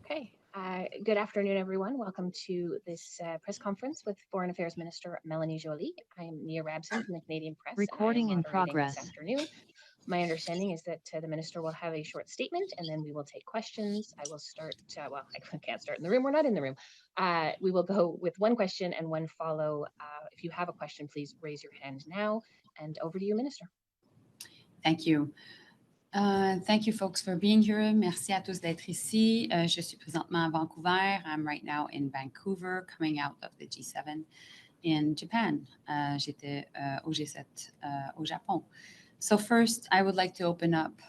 Okay. Good afternoon, everyone. Welcome to this press conference with Foreign Affairs Minister Mélanie Joly. I am Nia Rabson from the Canadian Press, and I am Recording in moderating this progress. afternoon. My understanding is that the minister will have a short statement, and then we will take questions. I will start. Well, I can't start in the room. We're not in the room. We will go with one question and one follow. If you have a question, please raise your hand now. And over to you, Minister. Thank you. Thank you, folks, for being here. Merci à tous d'être ici. Je suis présentement à Vancouver. I'm right now in Vancouver, coming out of the G7 in Japan. J'étais au G7 au Japon. So first, I would like to open up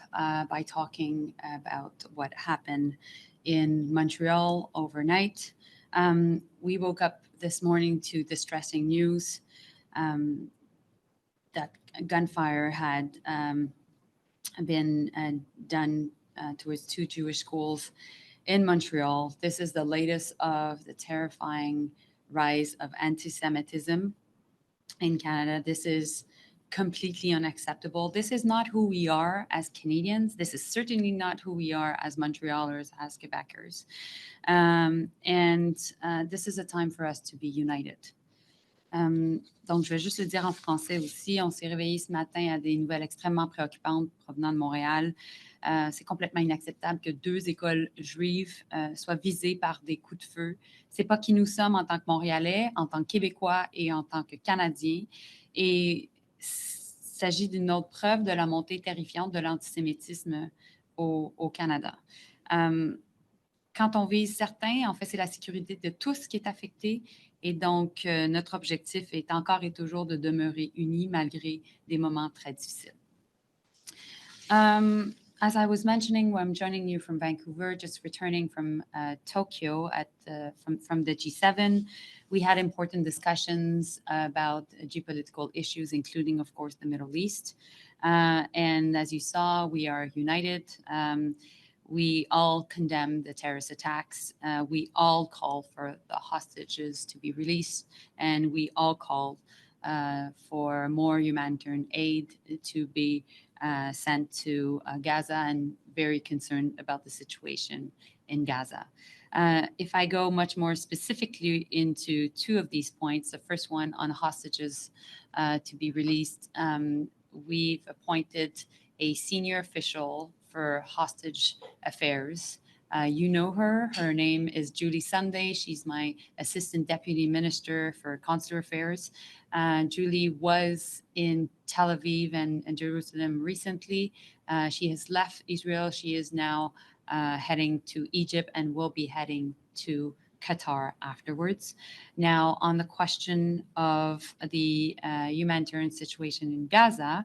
by talking about what happened in Montreal overnight. We woke up this morning to distressing news that gunfire had been done towards 2 Jewish schools in Montreal. This is the latest of the terrifying rise of anti-Semitism in Canada. This is completely unacceptable. This is not who we are as Canadians. This is certainly not who we are as Montrealers, as Quebecers. This is a time for us to be united. Donc, je vais juste le dire en français aussi. On s'est réveillé ce matin à des nouvelles extrêmement préoccupantes provenant de Montréal. C'est complètement inacceptable que 2 écoles juives soient visées par des coups de feu. C'est pas qui nous sommes en tant que Montréalais, en tant que Québécois et en tant que Canadiens. Et il s'agit d'une autre preuve de la montée terrifiante de l'antisémitisme au Canada. Quand on vise certains, en fait, c'est la sécurité de tous qui est affectée. Et donc, notre objectif est encore et toujours de demeurer unis malgré des moments très difficiles. As I was mentioning, I'm joining you from Vancouver, just returning from Tokyo from the G7. We had important discussions about geopolitical issues, including, of course, the Middle East. And as you saw, we are united. We all condemn the terrorist attacks. We all call for the hostages to be released, and we all call for more humanitarian aid to be sent to Gaza, and very concerned about the situation in Gaza. If I go much more specifically into 2 of these points, the first one on hostages to be released, we've appointed a senior official for hostage affairs. You know her. Her name is Julie Sunday. She's my Assistant Deputy Minister for Consular Affairs. Julie was in Tel Aviv and Jerusalem recently. She has left Israel. She is now heading to Egypt and will be heading to Qatar afterwards. Now, on the question of the humanitarian situation in Gaza,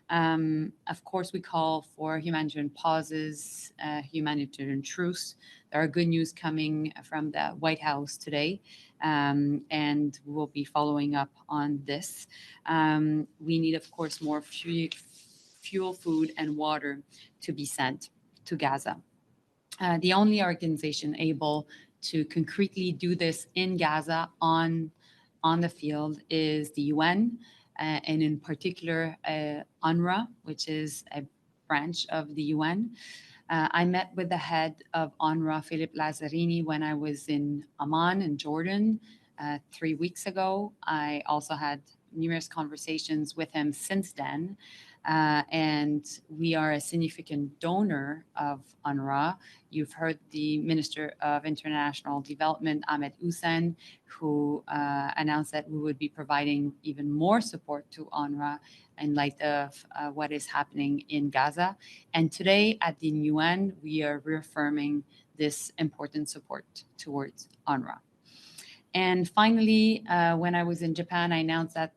of course, we call for humanitarian pauses, humanitarian truce. There are good news coming from the White House today, and we'll be following up on this. We need, of course, more fuel, food, and water to be sent to Gaza. The only organization able to concretely do this in Gaza on the field is the UN, and in particular UNRWA, which is a branch of the UN. I met with the head of UNRWA, Philip Lazzarini, when I was in Amman in Jordan 3 weeks ago. I also had numerous conversations with him since then. And we are a significant donor of UNRWA. You've heard the Minister of International Development, Ahmed Hussein, who announced that we would be providing even more support to UNRWA in light of what is happening in Gaza. And today at the UN, we are reaffirming this important support towards UNRWA. And finally, when I was in Japan, I announced that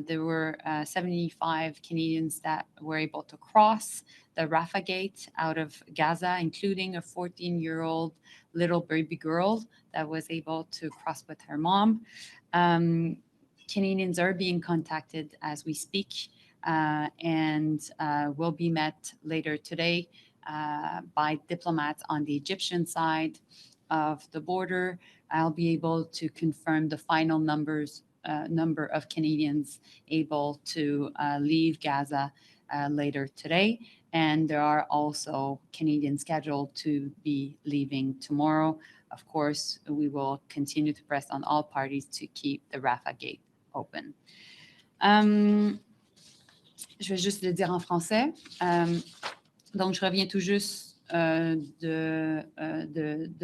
there were 75 Canadians that were able to cross the Rafah gate out of Gaza, including a 14-year-old little baby girl that was able to cross with her mom. Canadians are being contacted as we speak and will be met later today by diplomats on the Egyptian side of the border. I'll be able to confirm the final number of Canadians able to leave Gaza later today. and there are also Canadians scheduled to be leaving tomorrow. Of course, we will continue to press on all parties to keep the Rafah gate open. Je vais juste le dire en français. Donc, je reviens tout juste de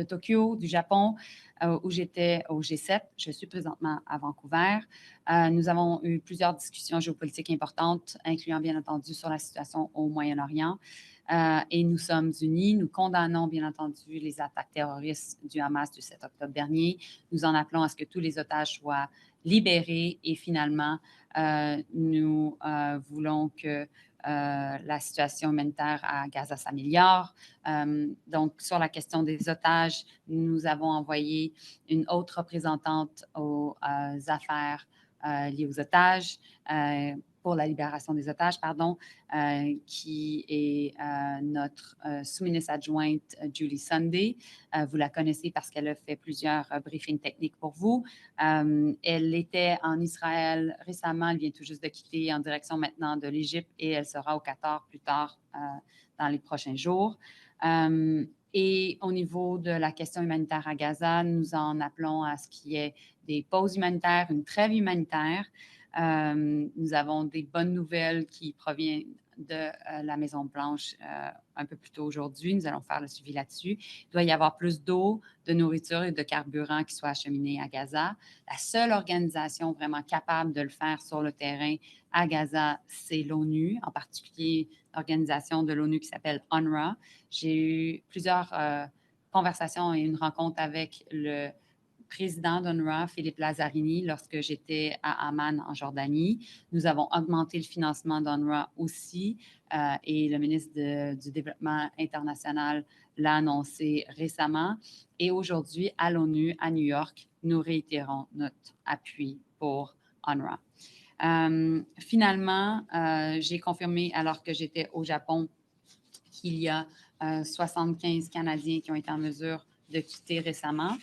Tokyo, du Japon, où j'étais au G7. Je suis présentement à Vancouver. Nous avons eu plusieurs discussions géopolitiques importantes, incluant bien entendu sur la situation au Moyen-Orient. Et nous sommes unis. Nous condamnons bien entendu les attaques terroristes du Hamas du 7 octobre dernier. Nous en appelons à ce que tous les otages soient libérés et finalement, nous voulons que la situation humanitaire à Gaza s'améliore. Donc, sur la question des otages, nous avons envoyé une autre représentante aux affaires liées aux otages, pour la libération des otages, pardon, qui est notre sous-ministre adjointe Julie Sunday. Vous la connaissez parce qu'elle a fait plusieurs briefings techniques pour vous. Elle était en Israël récemment, elle vient tout juste de quitter en direction maintenant de l'Égypte et elle sera au Qatar plus tard dans les prochains jours. Et au niveau de la question humanitaire à Gaza, nous en appelons à ce qu'il y ait des pauses humanitaires, une trêve humanitaire. Nous avons des bonnes nouvelles qui proviennent de la Maison-Blanche un peu plus tôt aujourd'hui. Nous allons faire le suivi là-dessus. Il doit y avoir plus d'eau, de nourriture et de carburant qui soit acheminé à Gaza. La seule organisation vraiment capable de le faire sur le terrain à Gaza, c'est l'ONU, en particulier l'organisation de l'ONU qui s'appelle UNRWA. J'ai eu plusieurs conversations et une rencontre avec le président d'UNRWA, Philippe Lazzarini, lorsque j'étais à Amman, en Jordanie. Nous avons augmenté le financement d'UNRWA aussi et le ministre du Développement international l'a annoncé récemment. Et aujourd'hui, à l'ONU, à New York, nous réitérons notre appui pour UNRWA. Finalement, j'ai confirmé, alors que j'étais au Japon, qu'il y a 75 Canadiens qui ont été en mesure de quitter récemment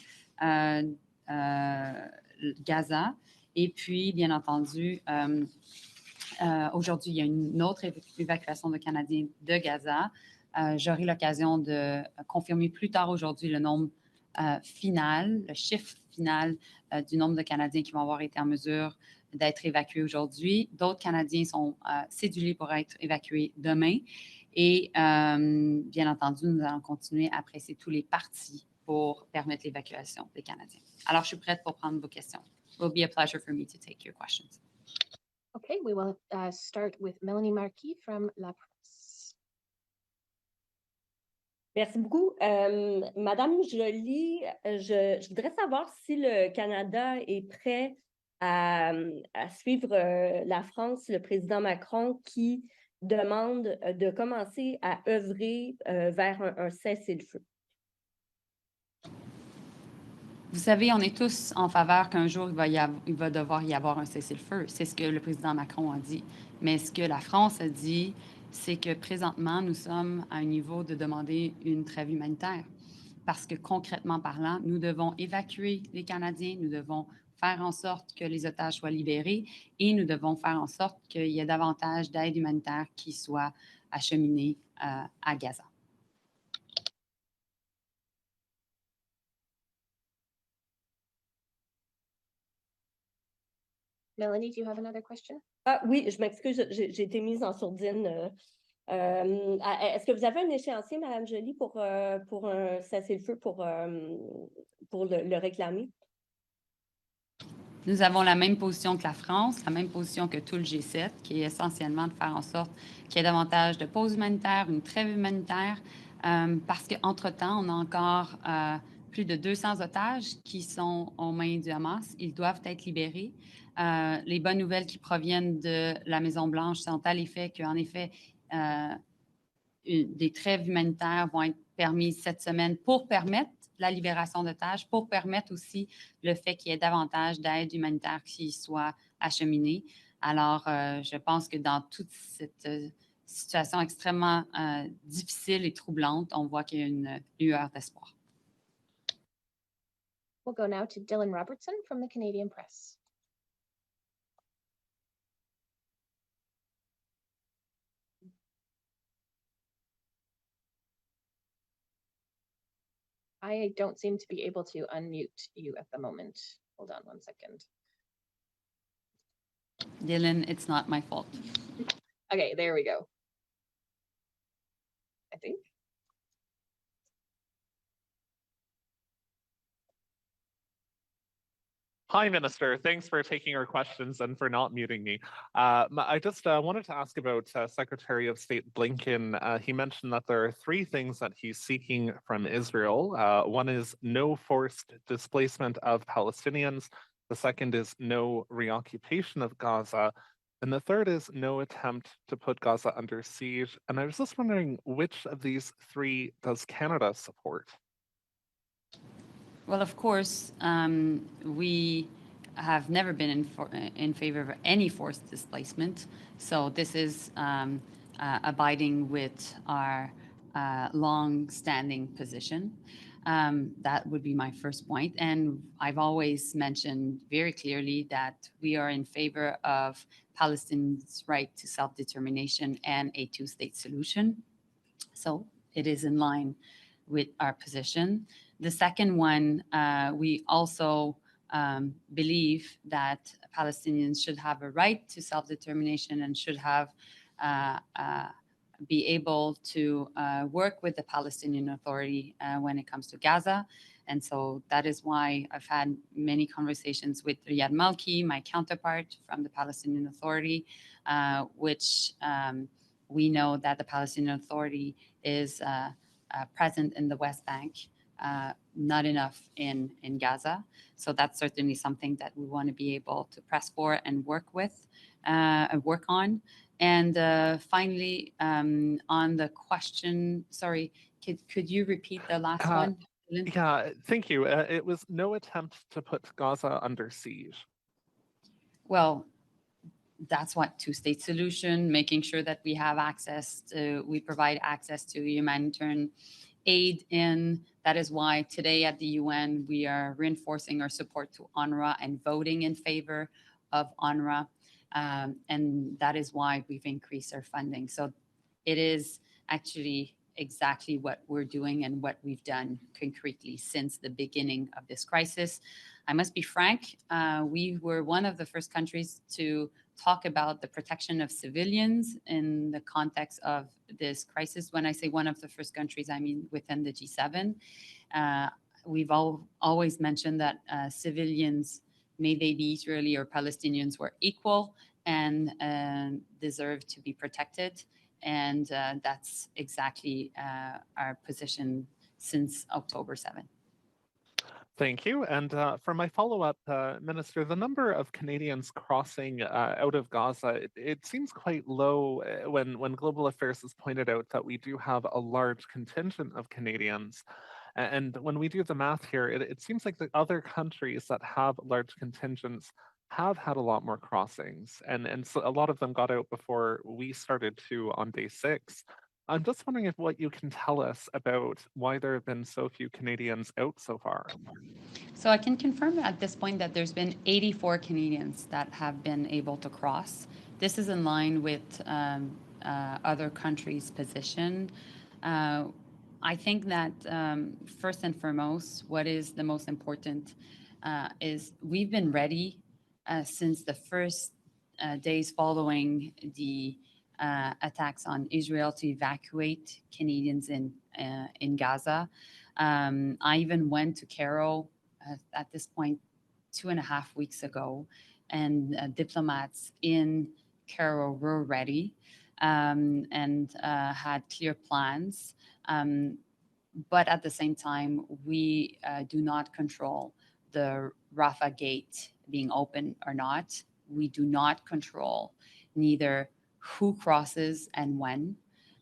Gaza. Et puis, bien entendu, aujourd'hui, il y a une autre évacuation de Canadiens de Gaza. J'aurai l'occasion de confirmer plus tard aujourd'hui le nombre final, le chiffre final du nombre de Canadiens qui vont avoir été en mesure d'être évacués aujourd'hui. D'autres Canadiens sont cédulés pour être évacués demain. Et bien entendu, nous allons continuer à presser tous les partis pour permettre l'évacuation des Canadiens. Alors, je suis prête pour prendre vos questions. It will be a pleasure for me to take your questions. Okay, we will start with Mélanie Marquis from La Presse. Merci beaucoup. Madame Joly, je voudrais savoir si le Canada est prêt à suivre la France, le président Macron, qui demande de commencer à œuvrer vers un cessez-le-feu. Vous savez, on est tous en faveur qu'un jour, il va devoir y avoir un cessez-le-feu. C'est ce que le président Macron a dit. Mais ce que la France a dit, c'est que présentement, nous sommes à un niveau de demander une trêve humanitaire. Parce que concrètement parlant, nous devons évacuer les Canadiens, nous devons faire en sorte que les otages soient libérés et nous devons faire en sorte qu'il y ait davantage d'aide humanitaire qui soit acheminée à Gaza. Mélanie, do you have another question? Ah oui, je m'excuse, j'ai été mise en sourdine. Est-ce que vous avez un échéancier, Madame Joly, pour un cessez-le-feu pour le réclamer? Nous avons la même position que la France, la même position que tout le G7, qui est essentiellement de faire en sorte qu'il y ait davantage de pauses humanitaires, une trêve humanitaire, parce qu'entre-temps, on a encore plus de 200 otages qui sont aux mains du Hamas. Ils doivent être libérés. Les bonnes nouvelles qui proviennent de la Maison-Blanche sont à l'effet qu'en effet, des trêves humanitaires vont être permises cette semaine pour permettre la libération d'otages, pour permettre aussi le fait qu'il y ait davantage d'aide humanitaire qui soit acheminée. Alors, je pense que dans toute cette situation extrêmement difficile et troublante, on voit qu'il y a une lueur d'espoir. We'll go now to Dylan Robertson from the Canadian Press. I don't seem to be able to unmute you at the moment. Hold on one second. Dylan, it's not my fault. Okay, there we go. I think. Hi, Minister. Thanks for taking our questions and for not muting me. I just wanted to ask about Secretary of State Blinken. He mentioned that there are three things that he's seeking from Israel. One is no forced displacement of Palestinians. The second is no reoccupation of Gaza. And the third is no attempt to put Gaza under siege. And I was just wondering, which of these three does Canada support? Well, of course, we have never been in favor of any forced displacement. So this is abiding with our long-standing position. That would be my first point. And I've always mentioned very clearly that we are in favor of Palestinians' right to self-determination and a two-state solution. So it is in line with our position. The second one, we also believe that Palestinians should have a right to self-determination and should have be able to work with the Palestinian Authority when it comes to Gaza. And so that is why I've had many conversations with Riyad Malki, my counterpart from the Palestinian Authority, which we know that the Palestinian Authority is present in the West Bank, not enough in Gaza. So that's certainly something that we want to be able to press for and work on. And finally, on the question, sorry, could you repeat the last one? Yeah, thank you. It was no attempt to put Gaza under siege. Well, that's what two-state solution, making sure that we have we provide access to humanitarian aid in. That is why today at the UN, we are reinforcing our support to UNRWA and voting in favor of UNRWA. And that is why we've increased our funding. So it is actually exactly what we're doing and what we've done concretely since the beginning of this crisis. I must be frank, we were one of the first countries to talk about the protection of civilians in the context of this crisis. When I say one of the first countries, I mean within the G7. We've always mentioned that civilians, may they be Israeli or Palestinians, were equal and deserve to be protected. And that's exactly our position since October 7th. Thank you. And for my follow-up, Minister, the number of Canadians crossing out of Gaza, it seems quite low when Global Affairs has pointed out that we do have a large contingent of Canadians. And when we do the math here, it seems like the other countries that have large contingents have had a lot more crossings. And so a lot of them got out before we started to on day 6. I'm just wondering if what you can tell us about why there have been so few Canadians out so far. So I can confirm at this point that there's been 84 Canadians that have been able to cross. This is in line with other countries' position. I think that first and foremost, what is the most important is we've been ready since the first days following the attacks on Israel to evacuate Canadians in Gaza. I even went to Cairo at this point 2.5 weeks ago, and diplomats in Cairo were ready and had clear plans. But at the same time, we do not control the Rafah gate being open or not. We do not control neither who crosses and when.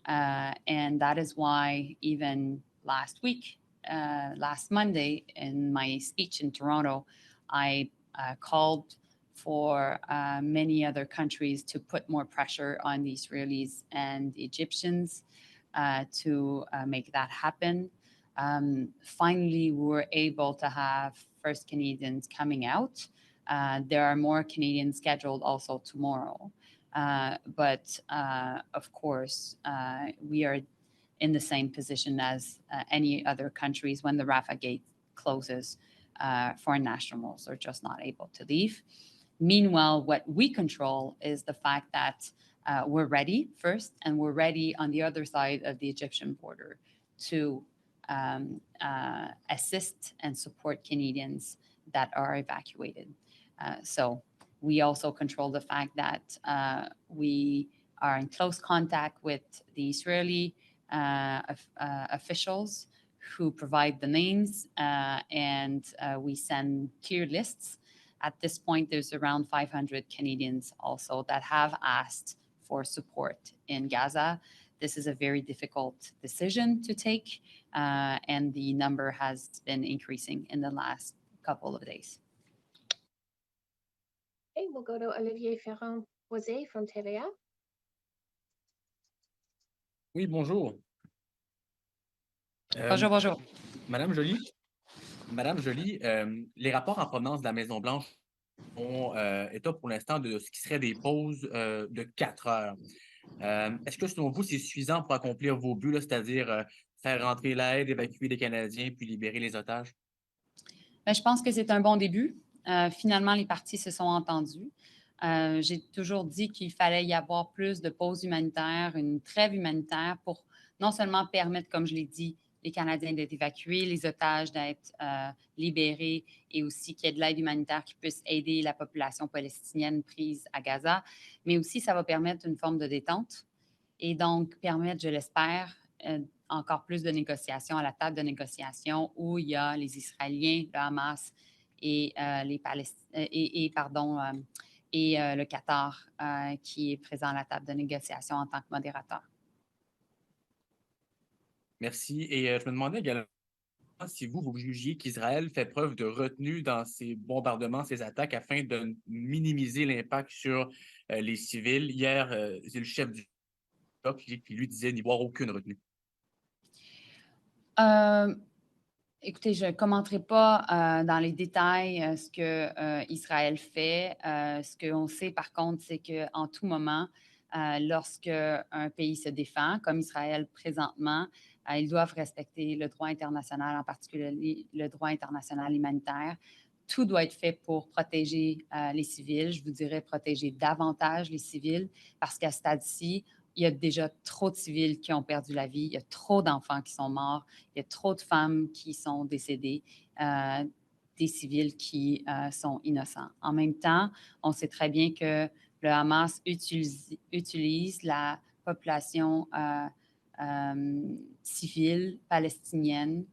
And that is why even last week, last Monday, in my speech in Toronto, I called for many other countries to put more pressure on the Israelis and the Egyptians to make that happen. Finally, we were able to have first Canadians coming out. There are more Canadians scheduled also tomorrow. But of course, we are in the same position as any other countries when the Rafah gate closes. Foreign nationals are just not able to leave. Meanwhile, what we control is the fact that we're ready first, and we're ready on the other side of the Egyptian border to assist and support Canadians that are evacuated. So we also control the fact that we are in close contact with the Israeli officials who provide the names, and we send clear lists. At this point, there's around 500 Canadians also that have asked for support in Gaza. This is a very difficult decision to take, and the number has been increasing in the last couple of days. Okay, we'll go to Olivier Ferrand-Boisé from TVA. Oui, bonjour. Bonjour, bonjour. Madame Joly, les rapports en provenance de la Maison-Blanche font état pour l'instant de ce qui serait des pauses de 4 heures. Est-ce que selon vous, c'est suffisant pour accomplir vos buts, c'est-à-dire faire rentrer l'aide, évacuer les Canadiens, puis libérer les otages? Bien, je pense que c'est un bon début. Finalement, les parties se sont entendues. J'ai toujours dit qu'il fallait y avoir plus de pauses humanitaires, une trêve humanitaire pour non seulement permettre, comme je l'ai dit, les Canadiens d'être évacués, les otages d'être libérés et aussi qu'il y ait de l'aide humanitaire qui puisse aider la population palestinienne prise à Gaza, mais aussi ça va permettre une forme de détente et donc permettre, je l'espère, encore plus de négociations à la table de négociation où il y a les Israéliens, le Hamas et le Qatar qui est présent à la table de négociation en tant que modérateur. Merci. Et je me demandais également si vous jugiez qu'Israël fait preuve de retenue dans ses bombardements, ses attaques, afin de minimiser l'impact sur les civils. Hier, c'est le chef du bloc qui lui disait n'y voir aucune retenue. Écoutez, je ne commenterai pas dans les détails ce que Israël fait. Ce qu'on sait, par contre, c'est qu'en tout moment, lorsque un pays se défend, comme Israël présentement, ils doivent respecter le droit international, en particulier le droit international humanitaire. Tout doit être fait pour protéger les civils. Je vous dirais protéger davantage les civils parce qu'à ce stade-ci, il y a déjà trop de civils qui ont perdu la vie, il y a trop d'enfants qui sont morts, il y a trop de femmes qui sont décédées, des civils qui sont innocents. En même temps, on sait très bien que le Hamas utilise la population civile palestinienne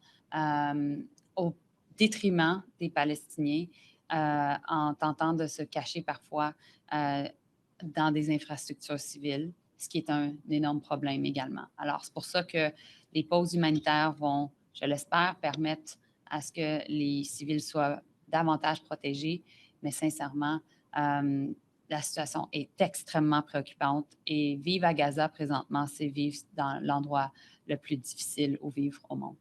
au détriment des Palestiniens en tentant de se cacher parfois dans des infrastructures civiles, ce qui est un énorme problème également. Alors, c'est pour ça que les pauses humanitaires vont, je l'espère, permettre à ce que les civils soient davantage protégés, mais sincèrement, la situation est extrêmement préoccupante et vivre à Gaza présentement, c'est vivre dans l'endroit le plus difficile où vivre au monde.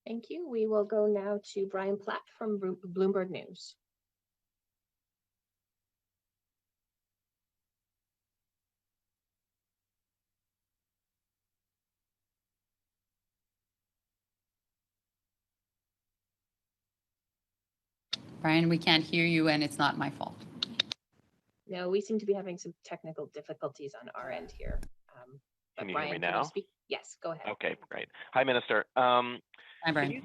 Thank you. We will go now to Brian Platt from Bloomberg News. Brian, we can't hear you and it's not my fault. No, we seem to be having some technical difficulties on our end here. Can you Brian, hear me now? Yes, go ahead. Okay, great. Hi, Minister. Hi, Brian.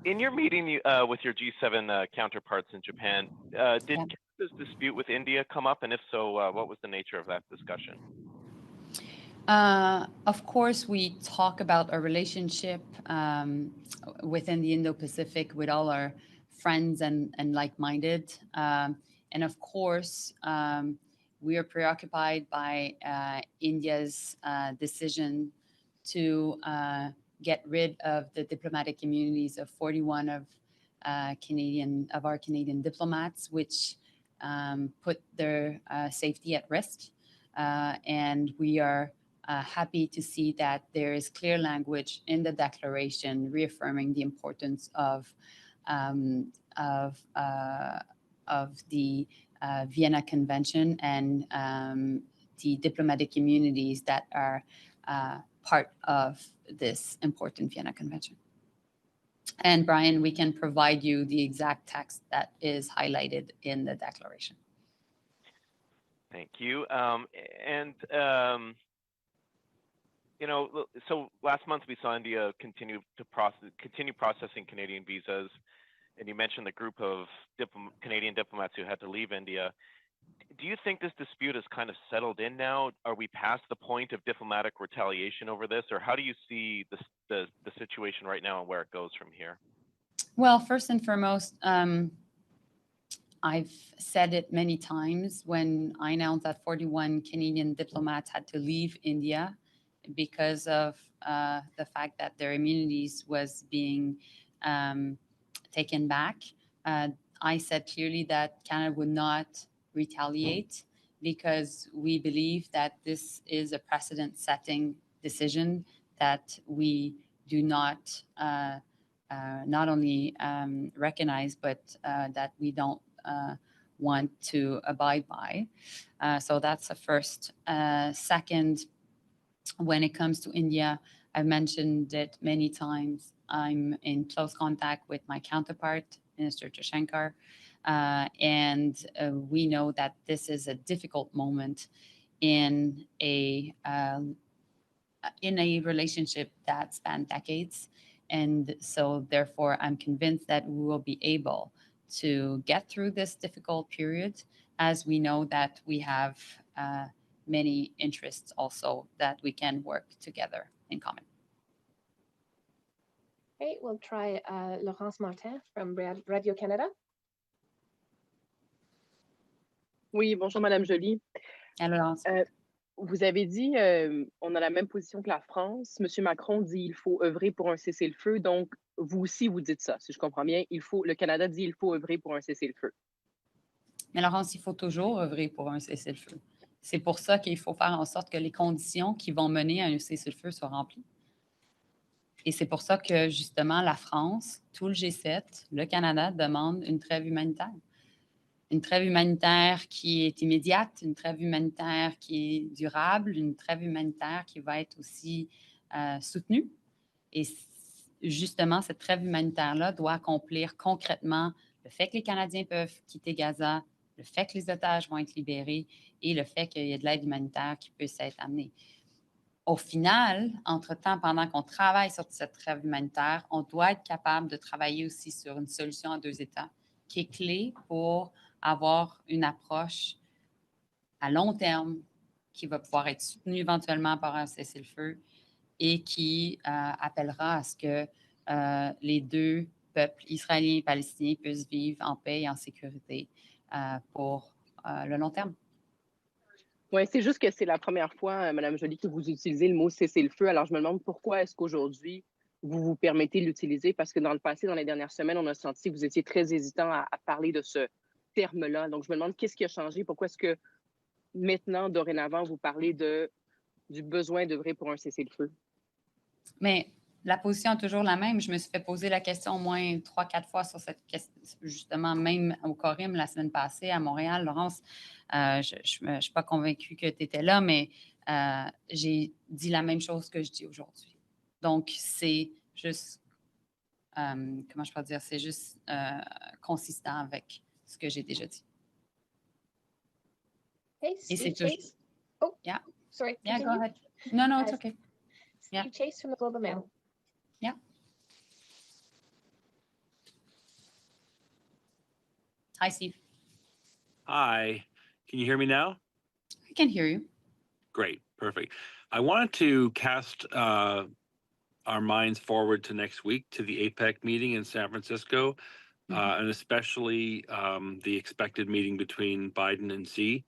In your meeting with your G7 counterparts in Japan, did Canada's dispute with India come up? And if so, what was the nature of that discussion? Of course, we talk about our relationship within the Indo-Pacific with all our friends and like-minded. And of course, we are preoccupied by India's decision to get rid of the diplomatic immunities of 41 of our Canadian diplomats, which put their safety at risk. And we are happy to see that there is clear language in the declaration reaffirming the importance of the Vienna Convention and the diplomatic immunities that are part of this important Vienna Convention. And Brian, we can provide you the exact text that is highlighted in the declaration. Thank you. So last month we saw India continue processing Canadian visas, and you mentioned the group of Canadian diplomats who had to leave India. Do you think this dispute is kind of settled in now? Are we past the point of diplomatic retaliation over this, or how do you see the situation right now and where it goes from here? Well, first and foremost, I've said it many times when I announced that 41 Canadian diplomats had to leave India because of the fact that their immunities was being taken back. I said clearly that Canada would not retaliate because we believe that this is a precedent-setting decision that we do not not only recognize, but that we don't want to abide by. So that's the first. Second, when it comes to India, I've mentioned it many times. I'm in close contact with my counterpart, Minister Jaishankar, and we know that this is a difficult moment in a relationship that spanned decades. And so therefore, I'm convinced that we will be able to get through this difficult period, as we know that we have many interests also that we can work together in common. Okay, we'll try Laurence Martin from Radio-Canada. Oui, bonjour Madame Joly. Laurence. Vous avez dit on a la même position que la France. Monsieur Macron dit il faut œuvrer pour un cessez-le-feu. Donc, vous aussi, vous dites ça, si je comprends bien. Le Canada dit il faut œuvrer pour un cessez-le-feu. Mais Laurence, il faut toujours œuvrer pour un cessez-le-feu. C'est pour ça qu'il faut faire en sorte que les conditions qui vont mener à un cessez-le-feu soient remplies. Et c'est pour ça que, justement, la France, tout le G7, le Canada demandent une trêve humanitaire. Une trêve humanitaire qui est immédiate, une trêve humanitaire qui est durable, une trêve humanitaire qui va être aussi soutenue. Et justement, cette trêve humanitaire-là doit accomplir concrètement le fait que les Canadiens peuvent quitter Gaza, le fait que les otages vont être libérés et le fait qu'il y ait de l'aide humanitaire qui puisse être amenée. Au final, entre-temps, pendant qu'on travaille sur cette trêve humanitaire, on doit être capable de travailler aussi sur une solution à 2 États qui est clé pour avoir une approche à long terme qui va pouvoir être soutenue éventuellement par un cessez-le-feu et qui appellera à ce que les 2 peuples, israéliens et palestiniens, puissent vivre en paix et en sécurité pour le long terme. Oui, c'est juste que c'est la première fois, Madame Joly, que vous utilisez le mot cessez-le-feu. Alors, je me demande pourquoi est-ce qu'aujourd'hui, vous vous permettez de l'utiliser? Parce que dans le passé, dans les dernières semaines, on a senti que vous étiez très hésitant à parler de ce terme-là. Donc, je me demande qu'est-ce qui a changé? Pourquoi est-ce que maintenant, dorénavant, vous parlez du besoin d'œuvrer pour un cessez-le-feu? Mais la position est toujours la même. Je me suis fait poser la question au moins 3-4 fois sur cette question, justement, même au Corim la semaine passée à Montréal. Laurence, je ne suis pas convaincue que tu étais là, mais j'ai dit la même chose que je dis aujourd'hui. Donc, c'est juste, comment je peux dire, c'est juste consistant avec ce que j'ai déjà dit. Hey, Steve Chase. Oh, yeah. Sorry. Yeah, continue. go ahead. No, it's okay. Steve Chase from the Globe and Mail. Yeah. Hi, Steve. Hi. Can you hear me now? I can hear you. Great. Perfect. I wanted to cast our minds forward to next week to the APEC meeting in San Francisco, and especially the expected meeting between Biden and Xi.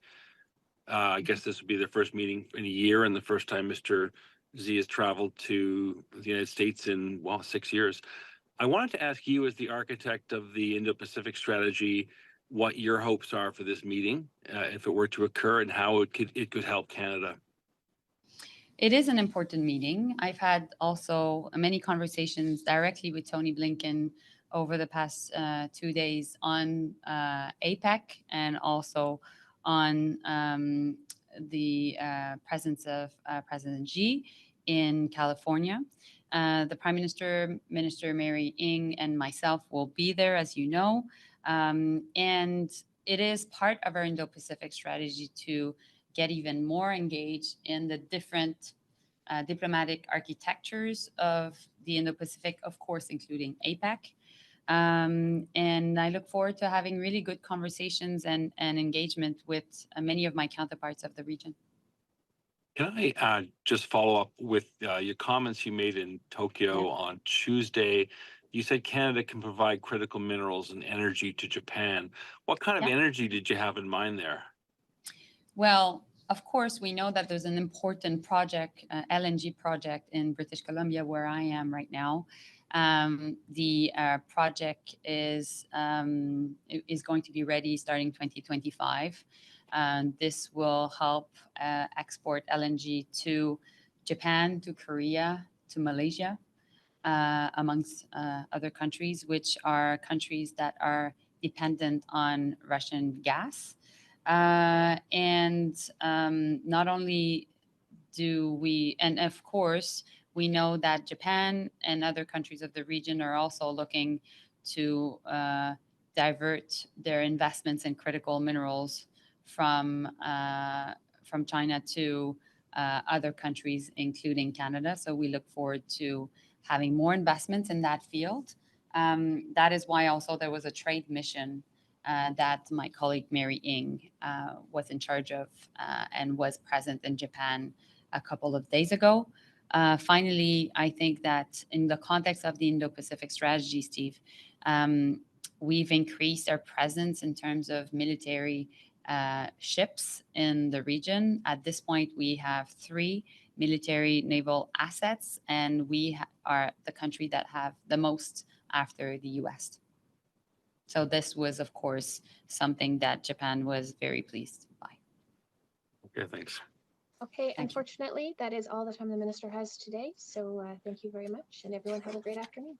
I guess this would be their first meeting in a year and the first time Mr. Xi has traveled to the United States in, 6 years. I wanted to ask you, as the architect of the Indo-Pacific strategy, what your hopes are for this meeting, if it were to occur, and how it could help Canada. It is an important meeting. I've had also many conversations directly with Tony Blinken over the past 2 days on APEC and also on the presence of President Xi. in California. The Prime Minister, Minister Mary Ng, and myself will be there, as you know. And it is part of our Indo-Pacific strategy to get even more engaged in the different diplomatic architectures of the Indo-Pacific, of course, including APEC. And I look forward to having really good conversations and engagement with many of my counterparts of the region. Can I just follow up with your comments you made in Tokyo on Tuesday? You said Canada can provide critical minerals and energy to Japan. What kind of energy did you have in mind there? Well, of course, we know that there's an important project, LNG project in British Columbia, where I am right now. The project is going to be ready starting 2025. This will help export LNG to Japan, to Korea, to Malaysia, amongst other countries, which are countries that are dependent on Russian gas. And not only do we, and of course, we know that Japan and other countries of the region are also looking to divert their investments in critical minerals from China to other countries, including Canada. So we look forward to having more investments in that field. That is why also there was a trade mission that my colleague Mary Ng was in charge of and was present in Japan a couple of days ago. Finally, I think that in the context of the Indo-Pacific strategy, Steve, we've increased our presence in terms of military ships in the region. At this point, we have 3 military naval assets, and we are the country that have the most after the US. So this was, of course, something that Japan was very pleased by. Okay, thanks. Okay, unfortunately, that is all the time the minister has today. So thank you very much, and everyone have a great afternoon.